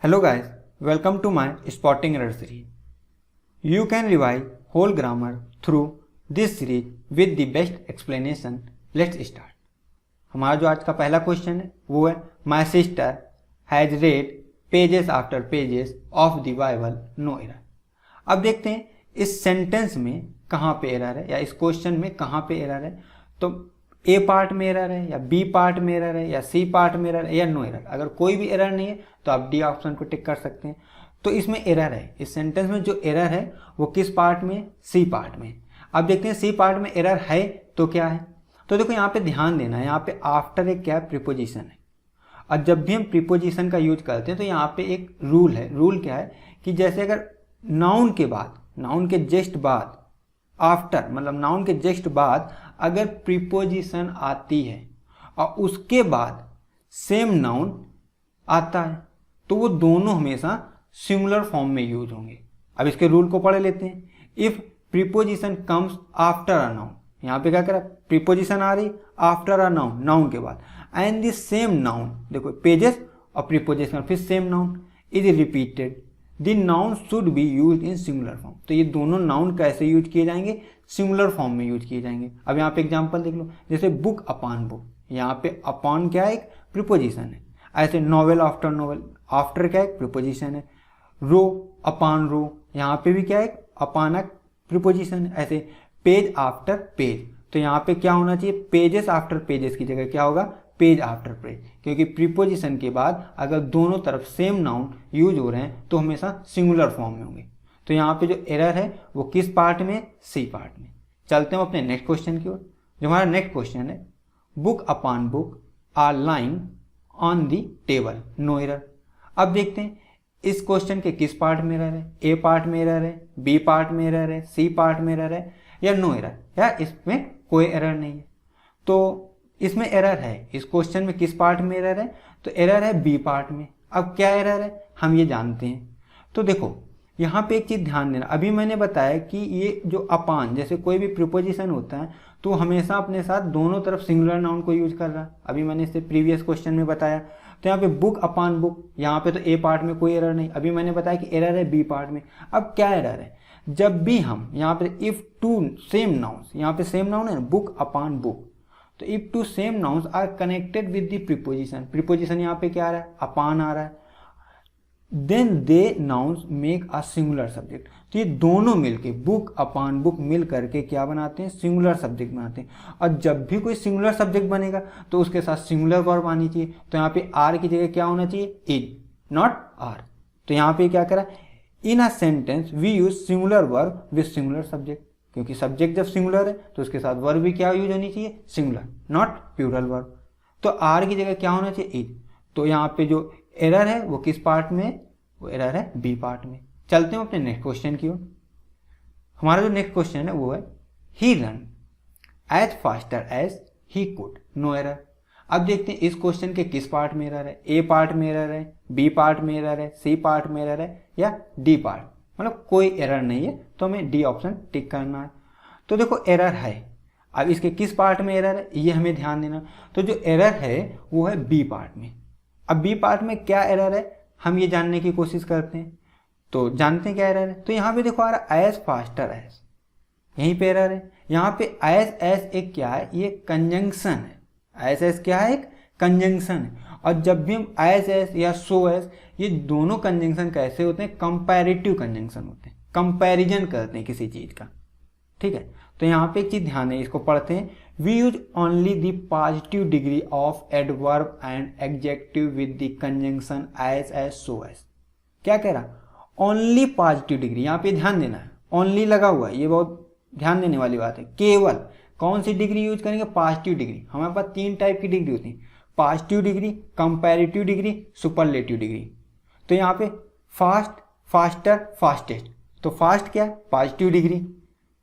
Hello guys, welcome to my spotting error series. You can revise whole grammar through this series with the best explanation. Let's start. हमारा जो आज का पहला question है वो है My sister has read pages after pages of the Bible, no error. अब देखते हैं इस सेंटेंस में कहाँ पे एरर है या इस क्वेश्चन में कहाँ पे एरर है। तो ए पार्ट में एरर है या बी पार्ट में एरर है या सी पार्ट में एरर है या नो एरर। अगर कोई भी एरर नहीं है तो आप डी ऑप्शन को टिक कर सकते हैं। तो इसमें एरर है, इस सेंटेंस में जो एरर है वो किस पार्ट में, सी पार्ट में। अब देखते हैं सी पार्ट में एरर है तो क्या है। तो देखो यहाँ पे ध्यान देना है, यहाँ पे आफ्टर एक क्या प्रीपोजिशन है। और जब भी हम प्रीपोजिशन का यूज करते हैं तो यहाँ पे एक रूल है। रूल क्या है कि जैसे अगर नाउन के बाद, नाउन के जस्ट बाद, आफ्टर मतलब नाउन के जस्ट बाद अगर प्रीपोजिशन आती है और उसके बाद सेम नाउन आता है तो वो दोनों हमेशा सिंगुलर फॉर्म में यूज होंगे। अब इसके रूल को पढ़ लेते हैं। If preposition comes after a noun, यहाँ पे क्या करा, प्रीपोजिशन आ रही आफ्टर अ नाउन, नाउन के बाद, एंड द सेम नाउन, देखो पेजेस और प्रीपोजिशन फिर same noun is repeated, the noun should be use in singular form. तो ये दोनों नाउन कैसे यूज किए जाएंगे, सिंगुलर फॉर्म में यूज किए जाएंगे। अब यहाँ पे एग्जांपल देख लो, जैसे बुक अपॉन बुक, यहाँ पे अपॉन क्या है, एक प्रीपोजिशन है। ऐसे नॉवेल आफ्टर नॉवेल, आफ्टर क्या है, प्रीपोजिशन है। रो अपॉन रो, यहाँ पे भी क्या है, अपॉन एक प्रीपोजिशन है। ऐसे पेज आफ्टर पेज, तो यहाँ पे क्या होना चाहिए, पेजेस आफ्टर पेजेस की जगह क्या होगा, पेज आफ्टर पेज, क्योंकि प्रीपोजिशन के बाद अगर दोनों तरफ सेम नाउन यूज हो रहे हैं तो हमेशा सिंगुलर फॉर्म में होंगे। तो यहाँ पे जो एरर है वो किस पार्ट में, सी पार्ट में। चलते हैं अपने नेक्स्ट क्वेश्चन की ओर। जो हमारा नेक्स्ट क्वेश्चन है, book upon book are lying on the table, no error. अब देखते हैं इस क्वेश्चन के किस पार्ट में एरर है, ए पार्ट में एरर है, बी पार्ट में एरर है, सी पार्ट में एरर है या नो एरर, या इसमें कोई एरर नहीं है। तो इसमें एरर है, इस क्वेश्चन में किस पार्ट में एरर है, तो एरर है बी पार्ट में। अब क्या एरर है हम ये जानते हैं। तो देखो यहाँ पे एक चीज़ ध्यान देना, अभी मैंने बताया कि ये जो अपान, जैसे कोई भी प्रीपोजिशन होता है तो हमेशा अपने साथ दोनों तरफ सिंगुलर नाउन को यूज कर रहा है। अभी मैंने इससे प्रीवियस क्वेश्चन में बताया। तो यहाँ पे बुक अपॉन बुक, यहाँ पे तो ए पार्ट में कोई एरर नहीं। अभी मैंने बताया कि एरर है बी पार्ट में। अब क्या एरर है, जब भी हम यहाँ पे इफ टू सेम नाउन्स, यहाँ पे सेम नाउन है बुक अपॉन बुक, तो if two same nouns are connected with the preposition, preposition यहाँ पे क्या आ रहा है, अपॉन आ रहा है, then the nouns make a singular subject. तो ये दोनों मिलके बुक अपॉन बुक मिल करके क्या बनाते हैं, सिंगुलर सब्जेक्ट बनाते हैं। और जब भी कोई सिंगुलर सब्जेक्ट बनेगा तो उसके साथ सिंगुलर वर्ब आनी चाहिए। तो यहाँ पे आर की जगह क्या होना चाहिए, इज, नॉट आर। तो यहाँ पे क्या करा, in a sentence we use singular verb with singular subject, क्योंकि सब्जेक्ट जब सिंगुलर है तो उसके साथ वर्ब भी क्या यूज होनी चाहिए, सिंगुलर, नॉट प्लूरल वर्ब। तो आर की जगह क्या होना चाहिए, इज। तो यहाँ पे जो एरर है वो किस पार्ट में, वो एरर है बी पार्ट में। चलते हैं अपने नेक्स्ट क्वेश्चन की ओर। हमारा जो नेक्स्ट क्वेश्चन है वो है he run as faster as he could, no error. अब देखते हैं इस क्वेश्चन के किस पार्ट में एरर है, ए पार्ट में एरर है, बी पार्ट में एरर है, सी पार्ट में एरर है या डी पार्ट, मतलब कोई एरर नहीं है तो हमें डी ऑप्शन टिक करना है। तो देखो एरर है, अब इसके किस पार्ट में एरर है ये हमें ध्यान देना। तो जो एरर है वो है बी पार्ट में। अब बी पार्ट में क्या एरर है हम ये जानने की कोशिश करते हैं। तो जानते हैं क्या एरर है। तो यहाँ पे देखो आ रहा एज फास्टर एज, यहीं पे एरर है। यहाँ पे एज एज एक क्या है, ये कंजंक्शन है। एज एज क्या है, एक कंजंक्शन है। और जब भी हम एज एज या सो एज, ये दोनों कंजंक्शन कैसे होते हैं, कंपैरेटिव कंजंक्शन होते हैं, कंपैरिजन करते हैं किसी चीज का, ठीक है। तो यहाँ पे एक चीज ध्यान है, इसको पढ़ते हैं। We use only the positive degree of adverb and adjective with the conjunction as so as. क्या कह रहा, ओनली पॉजिटिव डिग्री, यहाँ पे ध्यान देना है, ओनली लगा हुआ है, ये बहुत ध्यान देने वाली बात है। केवल कौन सी डिग्री यूज करेंगे, पॉजिटिव डिग्री। हमारे पास तीन टाइप की डिग्री होती है, positive degree, comparative degree, superlative degree. तो यहाँ पे फास्ट, फास्टर, फास्टेस्ट। तो फास्ट क्या है, पॉजिटिव डिग्री,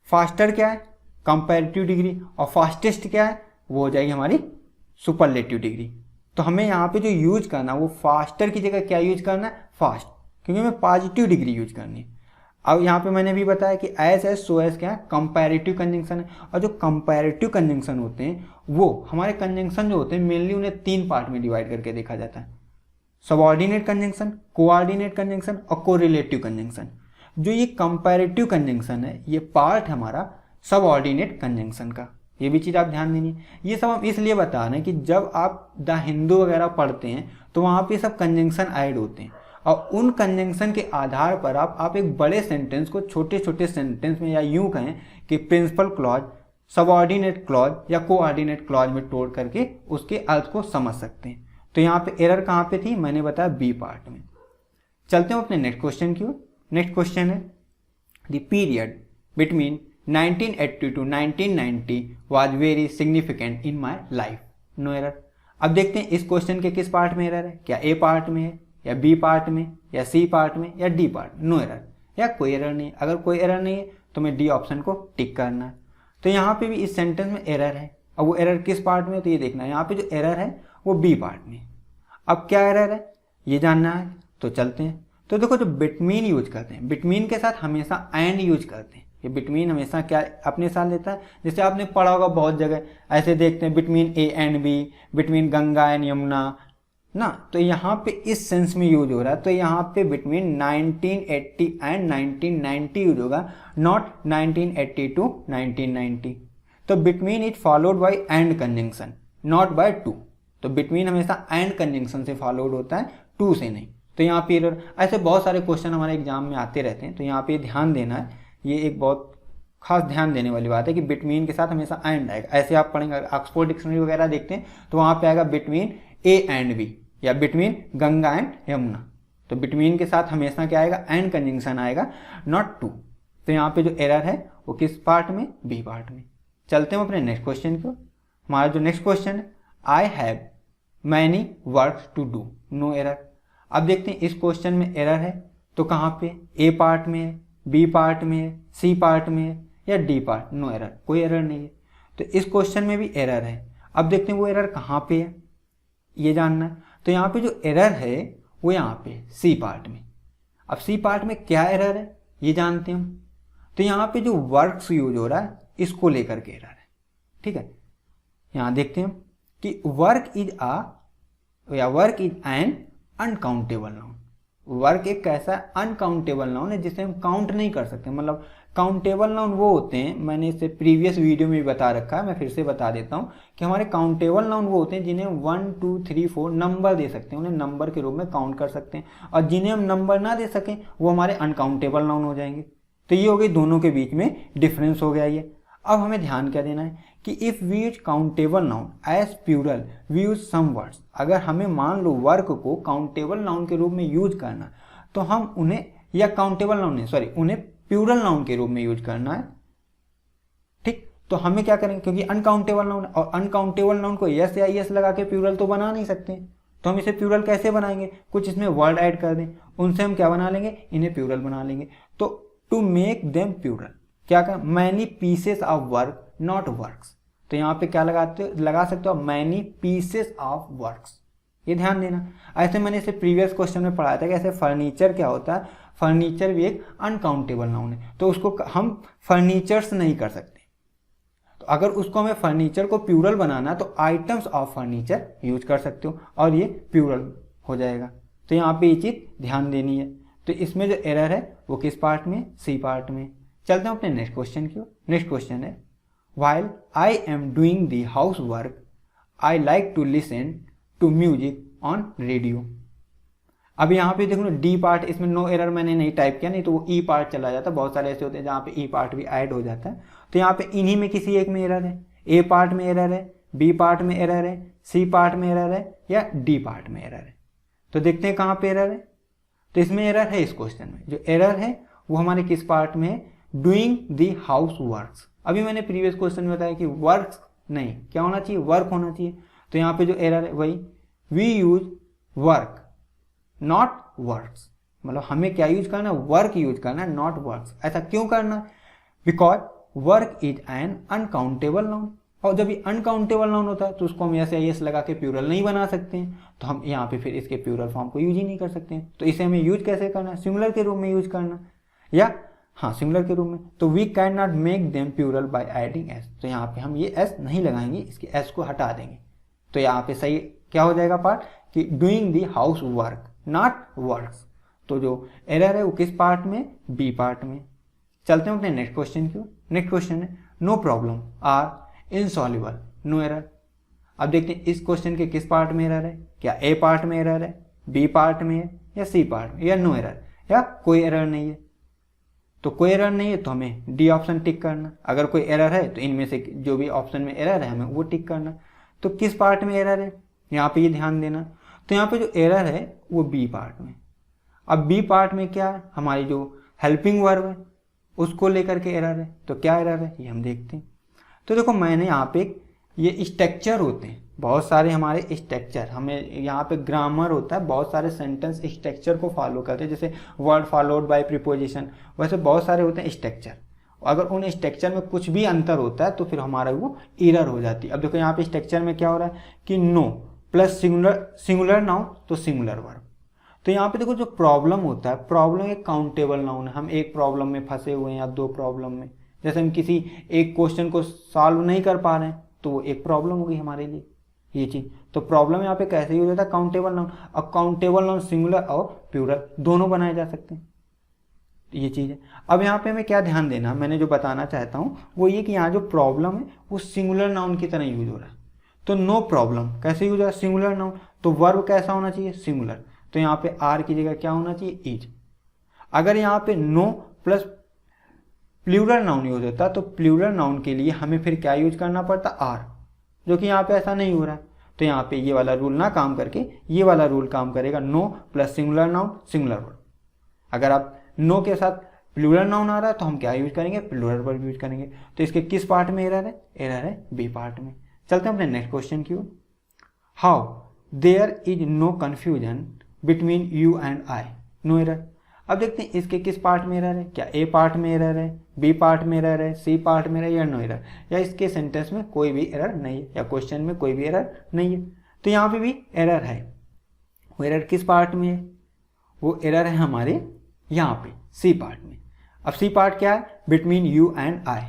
फास्टर क्या है, कंपैरेटिव डिग्री, और फास्टेस्ट क्या है, वो हो जाएगी हमारी सुपरलेटिव डिग्री। तो हमें यहाँ पे जो यूज करना है वो फास्टर की जगह क्या यूज करना है, फास्ट, क्योंकि हमें पॉजिटिव डिग्री यूज करनी है। अब यहाँ पे मैंने भी बताया कि एज सो एज क्या है, कंपैरेटिव कंजंक्शन है। और जो कंपैरेटिव कंजंक्शन होते हैं वो हमारे कंजंक्शन जो होते हैं मेनली उन्हें तीन पार्ट में डिवाइड करके देखा जाता है। सबऑर्डिनेट कंजंक्शन, कोऑर्डिनेट कंजंक्शन और कोरिलेटिव कंजंक्शन। जो ये कंपैरेटिव कंजंक्शन है ये पार्ट हमारा सबऑर्डिनेट कंजंक्शन का, ये भी चीज़ आप ध्यान देनी है। ये सब हम इसलिए बता रहे हैं कि जब आप द हिंदू वगैरह पढ़ते हैं तो वहाँ पे सब कंजंक्शन ऐड होते हैं और उन कंजंक्शन के आधार पर आप एक बड़े सेंटेंस को छोटे छोटे सेंटेंस में, या यूं कहें कि प्रिंसिपल क्लॉज, सबऑर्डिनेट क्लॉज या कोऑर्डिनेट क्लॉज में तोड़ करके उसके अर्थ को समझ सकते हैं। तो यहाँ पे एरर कहाँ पे थी, मैंने बताया बी पार्ट में। चलते हैं अपने नेक्स्ट क्वेश्चन की ओर। नेक्स्ट क्वेश्चन है the period between 1980 to 1990 was very significant in my life. No error. अब देखते हैं इस क्वेश्चन के किस पार्ट में एरर है, क्या ए पार्ट में है या बी पार्ट में या सी पार्ट में या डी पार्ट में। नो एरर या कोई एरर नहीं। अगर कोई एरर नहीं है तो मैं डी ऑप्शन को टिक करना है। तो यहाँ पे भी इस सेंटेंस में एरर है। अब वो एरर किस पार्ट में है तो ये देखना है, यहाँ पे जो एरर है वो बी पार्ट में। अब क्या एरर है ये जानना है, तो चलते हैं। तो देखो जो बिटवीन यूज करते हैं, बिटवीन के साथ हमेशा एंड यूज करते हैं। ये बिटवीन हमेशा क्या अपने साथ लेता है, जैसे आपने पढ़ा होगा बहुत जगह ऐसे देखते हैं between A and B, between Ganga and Yamuna ना। तो यहाँ पे इस सेंस में यूज हो रहा है, तो यहाँ पे बिटवीन 1980 एंड 1990 यूज होगा, नॉट 1980 टू 1990। तो between it followed by and conjunction, not by two. तो बिटवीन हमेशा एंड कंजंक्शन से फॉलोड होता है, टू से नहीं। तो यहाँ पे एरर, ऐसे बहुत सारे क्वेश्चन हमारे एग्जाम में आते रहते हैं, तो यहाँ पे ध्यान देना है। ये एक बहुत खास ध्यान देने वाली बात है कि बिटवीन के साथ हमेशा एंड आएगा। ऐसे आप पढ़ेंगे, ऑक्सफोर्ड डिक्शनरी वगैरह देखते हैं तो वहाँ पे आएगा बिटवीन ए एंड बी या बिटवीन गंगा एंड यमुना। तो बिटवीन के साथ हमेशा क्या आएगा, एंड कंजंक्शन आएगा, नॉट टू। तो यहाँ पे जो एरर है वो किस पार्ट में, बी पार्ट में। चलते हैं अपने नेक्स्ट क्वेश्चन को। हमारा जो नेक्स्ट क्वेश्चन है, I have many work to do. No error. अब देखते हैं इस क्वेश्चन में एरर है तो कहाँ पे, ए पार्ट में है, बी पार्ट में है, सी पार्ट में है या डी पार्ट। नो एरर, कोई एरर नहीं है। तो इस क्वेश्चन में भी एरर है। अब देखते हैं वो एरर कहाँ पे है, ये जानना है। तो यहाँ पे जो एरर है वो यहाँ पे सी पार्ट में। अब सी पार्ट में क्या एरर है ये जानते हैं हम। तो यहाँ पे जो वर्क्स यूज हो रहा है इसको लेकर के एरर है, ठीक है। यहाँ देखते हैं हम कि work is an uncountable noun. Work एक कैसा अनकाउंटेबल नाउन है जिसे हम काउंट नहीं कर सकते। मतलब काउंटेबल नाउन वो होते हैं, मैंने इसे प्रीवियस वीडियो में भी बता रखा है, मैं फिर से बता देता हूँ कि हमारे काउंटेबल नाउन वो होते हैं जिन्हें 1 2 3 4 नंबर दे सकते हैं, उन्हें नंबर के रूप में काउंट कर सकते हैं। और जिन्हें हम नंबर ना दे सकें वो हमारे अनकाउंटेबल नाउन हो जाएंगे। तो ये हो गई, दोनों के बीच में डिफरेंस हो गया ये। अब हमें ध्यान क्या देना है कि if we use countable noun as plural we use some words. अगर हमें मान लो वर्क को काउंटेबल नाउन के रूप में यूज करना तो हम उन्हें, या काउंटेबल नाउन नहीं सॉरी, उन्हें प्लूरल नाउन के रूप में यूज करना है, ठीक। तो हमें क्या करेंगे, क्योंकि अनकाउंटेबल नाउन, और अनकाउंटेबल नाउन को यस या यस लगा के प्लूरल तो बना नहीं सकते। तो हम इसे प्लूरल कैसे बनाएंगे, कुछ इसमें वर्ड ऐड कर दें, उनसे हम क्या बना लेंगे, इन्हें प्लूरल बना लेंगे। तो टू मेक देम प्लूरल क्या कर, many pieces of work not works. तो यहाँ पे क्या लगा सकते हो, मैनी पीसेस ऑफ वर्क्स। ये ध्यान देना। ऐसे मैंने इसे प्रीवियस क्वेश्चन में पढ़ाया था कि ऐसे फर्नीचर क्या होता है, फर्नीचर भी एक अनकाउंटेबल नाउन है, तो उसको हम फर्नीचर्स नहीं कर सकते। तो अगर उसको हमें फर्नीचर को प्लूरल बनाना तो आइटम्स ऑफ फर्नीचर यूज कर सकते हो और ये प्लूरल हो जाएगा। तो यहाँ पे ये चीज़ ध्यान देनी है। तो इसमें जो एरर है वो किस पार्ट में, सी पार्ट में। चलते हैं अपने नेक्स्ट क्वेश्चन की। नेक्स्ट क्वेश्चन है, while I am doing the house work I like to listen to music on radio. अब यहाँ पे देखो ना डी पार्ट, इसमें नो एरर मैंने नहीं टाइप किया, नहीं तो वो ई पार्ट चला जाता। बहुत सारे ऐसे होते हैं जहाँ पे ई पार्ट भी ऐड हो जाता है। तो यहाँ पे इन्हीं में किसी एक में एरर है, ए पार्ट में एरर है, बी पार्ट में एरर है, सी पार्ट में एरर है या डी पार्ट में एरर है। तो देखते हैं कहाँ पे एरर है। तो इसमें एरर है, इस क्वेश्चन में जो एरर है वो हमारे किस पार्ट में है, डूइंग द हाउस वर्क्स। अभी मैंने प्रीवियस क्वेश्चन में बताया कि वर्क्स नहीं, क्या होना चाहिए, वर्क होना चाहिए। तो यहाँ पे जो एरर है वही, we use work not works. मतलब हमें क्या यूज करना है, वर्क यूज करना है, नॉट वर्क्स। ऐसा क्यों करना है, because work is an uncountable noun. और जब ये अनकाउंटेबल नाउन होता है तो उसको हम ऐसे एस लगा के प्लूरल नहीं बना सकते हैं। तो हम यहाँ पे फिर इसके प्लूरल फॉर्म को यूज ही नहीं कर सकते हैं। तो इसे हमें यूज कैसे करना है, सिंगुलर के रूप में यूज करना, या हाँ सिंगुलर के रूप में। तो we can not make them plural by adding S. तो यहाँ पे हम ये एस नहीं लगाएंगे, इसके एस को हटा देंगे। तो यहाँ पे सही क्या हो जाएगा पार्ट, कि doing the house work not works. तो जो एरर है वो किस पार्ट में, बी पार्ट में। चलते हैं अपने नेक्स्ट क्वेश्चन की। नेक्स्ट क्वेश्चन है no problem are insoluble no error. अब देखते हैं इस क्वेश्चन के किस पार्ट में एरर है, क्या ए पार्ट में एरर है, बी पार्ट में है, या सी पार्ट में, या नो एरर, या कोई एरर नहीं है। तो कोई एरर नहीं है तो हमें डी ऑप्शन टिक करना। अगर कोई एरर है तो इनमें से जो भी ऑप्शन में एरर है हमें वो टिक करना। तो किस पार्ट में एरर है, यहाँ पे ये ध्यान देना। तो यहाँ पे जो एरर है वो बी पार्ट में। अब बी पार्ट में क्या है, हमारी जो हेल्पिंग वर्ब है उसको लेकर के एरर है। तो क्या एरर है ये हम देखते हैं। तो देखो मैंने यहाँ पे ये स्ट्रक्चर होते हैं बहुत सारे, हमारे स्ट्रक्चर, हमें यहाँ पे ग्रामर होता है, बहुत सारे सेंटेंस स्ट्रक्चर को फॉलो करते हैं, जैसे वर्ड फॉलोड बाय प्रीपोजिशन, वैसे बहुत सारे होते हैं स्ट्रक्चर। अगर उन स्ट्रक्चर में कुछ भी अंतर होता है तो फिर हमारा वो एरर हो जाती है। अब देखो यहाँ पे स्ट्रक्चर में क्या हो रहा है कि नो प्लस सिंगुलर नाउन तो सिंगुलर वर्ब। तो यहाँ पे देखो जो प्रॉब्लम होता है, प्रॉब्लम एक काउंटेबल नाउन है। हम एक प्रॉब्लम में फंसे हुए हैं या दो प्रॉब्लम में, जैसे हम किसी एक क्वेश्चन को सॉल्व नहीं कर पा रहे हैं तो वो एक प्रॉब्लम होगी हमारे लिए ये चीज। तो प्रॉब्लम यहाँ पे कैसे यूज होता है, काउंटेबल नाउन। अब काउंटेबल नाउन सिंगुलर और प्लूरल दोनों बनाए जा सकते हैं, ये चीज है। अब यहाँ पे हमें क्या ध्यान देना, मैंने जो बताना चाहता हूँ वो ये कि यहाँ जो प्रॉब्लम है वो सिंगुलर नाउन की तरह यूज हो रहा है। तो नो प्रॉब्लम कैसे यूज हो रहा है, सिंगुलर नाउन। तो वर्ब कैसा होना चाहिए, सिंगुलर। तो यहाँ पे आर की जगह क्या होना चाहिए, इज। अगर यहाँ पे no plus plural noun use होता तो प्लूरल नाउन के लिए हमें फिर क्या यूज करना पड़ता, आर, जो कि यहाँ पे ऐसा नहीं हो रहा है। तो यहाँ पे ये वाला रूल ना काम करके ये वाला रूल काम करेगा, no plus singular noun singular verb. अगर आप नो के साथ प्लूरल नाउन आ रहा है तो हम क्या यूज करेंगे, प्लूरल वर्ब यूज करेंगे। तो इसके किस पार्ट में एरर है, एरर है बी पार्ट में। चलते हैं अपने नेक्स्ट क्वेश्चन की ओर। How there is no confusion between you and I no error. अब देखते हैं इसके किस पार्ट में एरर है, क्या ए पार्ट में एरर है, बी पार्ट में एरर है, सी पार्ट में एरर या नो एरर, या इसके सेंटेंस में कोई भी एरर नहीं है, या क्वेश्चन में कोई भी एरर नहीं है। तो यहाँ पे भी एरर है। वो एरर किस पार्ट में है, वो एरर है हमारे यहाँ पे सी पार्ट में। अब सी पार्ट क्या है, बिटवीन यू एंड आई।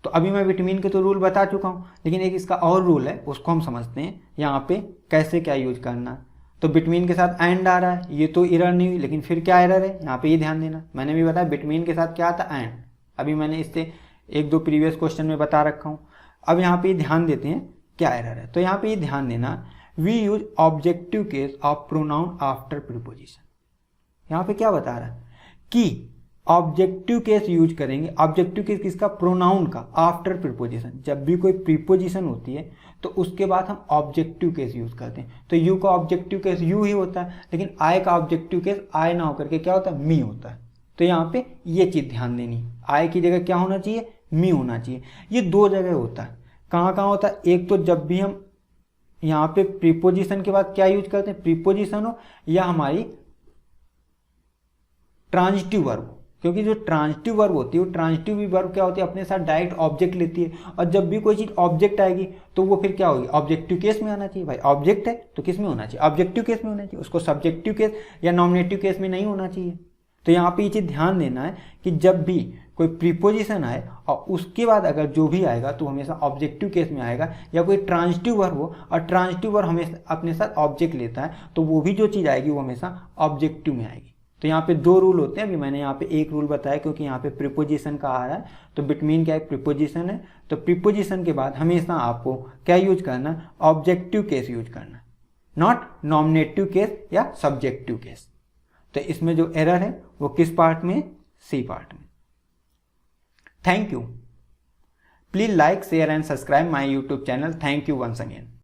तो अभी मैं बिटवीन के तो रूल बता चुका हूँ, लेकिन एक इसका और रूल है उसको हम समझते हैं यहाँ पे कैसे क्या यूज करना है। तो बिटवीन के साथ एंड आ रहा है, ये तो एरर नहीं हुई, लेकिन फिर क्या एरर है यहाँ पे ये ध्यान देना। मैंने भी बताया बिटवीन के साथ क्या आता एंड, अभी मैंने इससे एक दो प्रीवियस क्वेश्चन में बता रखा हूँ। अब यहाँ पे ध्यान देते हैं क्या एरर है। तो यहाँ पे ये ध्यान देना, we use objective case of pronoun after preposition. यहाँ पे क्या बता रहा है कि ऑब्जेक्टिव केस यूज करेंगे। ऑब्जेक्टिव केस किसका, प्रोनाउन का, आफ्टर प्रीपोजिशन। जब भी कोई प्रीपोजिशन होती है तो उसके बाद हम ऑब्जेक्टिव केस यूज करते हैं। तो यू का ऑब्जेक्टिव केस यू ही होता है, लेकिन आई का ऑब्जेक्टिव केस आई ना होकर के क्या होता है, मी होता है। तो यहाँ पे ये चीज ध्यान देनी, आई की जगह क्या होना चाहिए, मी होना चाहिए। ये दो जगह होता है। कहाँ कहाँ होता है, एक तो जब भी हम यहाँ पे प्रीपोजिशन के बाद क्या यूज करते हैं, प्रीपोजिशन हो या हमारी ट्रांजिटिव वर्ब, क्योंकि जो ट्रांजिटिव वर्ब होती है वो ट्रांजिटिव वर्ब क्या होती है, अपने साथ डायरेक्ट ऑब्जेक्ट लेती है। और जब भी कोई चीज ऑब्जेक्ट आएगी तो वो फिर क्या होगी, ऑब्जेक्टिव केस में आना चाहिए। भाई ऑब्जेक्ट है तो किस में होना चाहिए, ऑब्जेक्टिव केस में होना चाहिए, उसको सब्जेक्टिव केस या नॉमिनेटिव केस में नहीं होना चाहिए। तो यहाँ पे ये चीज ध्यान देना है कि जब भी कोई प्रीपोजिशन आए और उसके बाद अगर जो भी आएगा तो हमेशा ऑब्जेक्टिव केस में आएगा, या कोई ट्रांजिटिव वर्ब हो और ट्रांजिटिव वर्ब हमेशा अपने साथ ऑब्जेक्ट लेता है तो वो भी जो चीज आएगी वो हमेशा ऑब्जेक्टिव में आएगी। तो यहाँ पे दो रूल होते हैं। अभी मैंने यहाँ पे एक रूल बताया क्योंकि यहाँ पे प्रीपोजिशन का आ रहा है। तो बिटवीन क्या एक प्रीपोजिशन है, तो प्रीपोजिशन के बाद हमेशा आपको क्या यूज करना, ऑब्जेक्टिव केस यूज करना, नॉट नॉमिनेटिव केस या सब्जेक्टिव केस। तो इसमें जो एरर है वो किस पार्ट में, सी पार्ट में। Thank you. Please like share and subscribe my YouTube channel. Thank you once again.